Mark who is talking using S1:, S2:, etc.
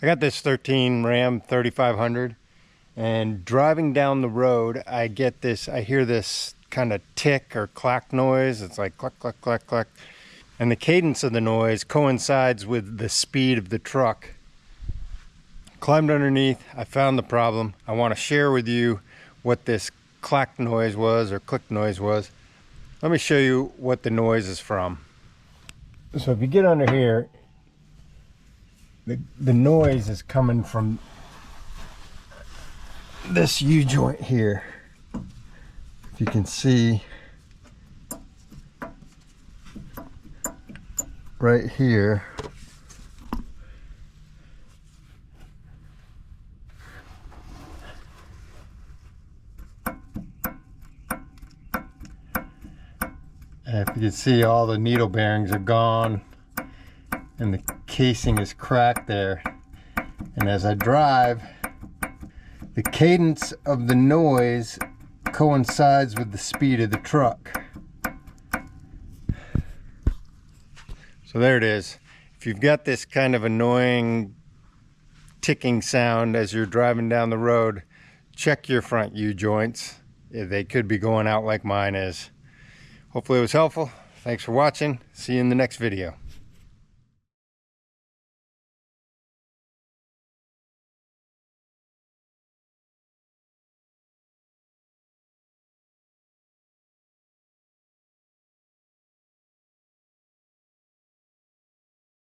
S1: I got this 13 Ram 3500, and driving down the road, I hear this kind of tick or clack noise. It's like clack, clack, clack, clack. And the cadence of the noise coincides with the speed of the truck. Climbed underneath, I found the problem. I want to share with you what this clack noise was or click noise was. Let me show you what the noise is from. So if you get under here, the noise is coming from this U-joint here. If you can see right here, if you can see, all the needle bearings are gone and the casing is cracked there. And as I drive, the cadence of the noise coincides with the speed of the truck. So there it is. If you've got this kind of annoying ticking sound as you're driving down the road, check your front U-joints. They could be going out like mine is. Hopefully it was helpful. Thanks for watching. See you in the next video.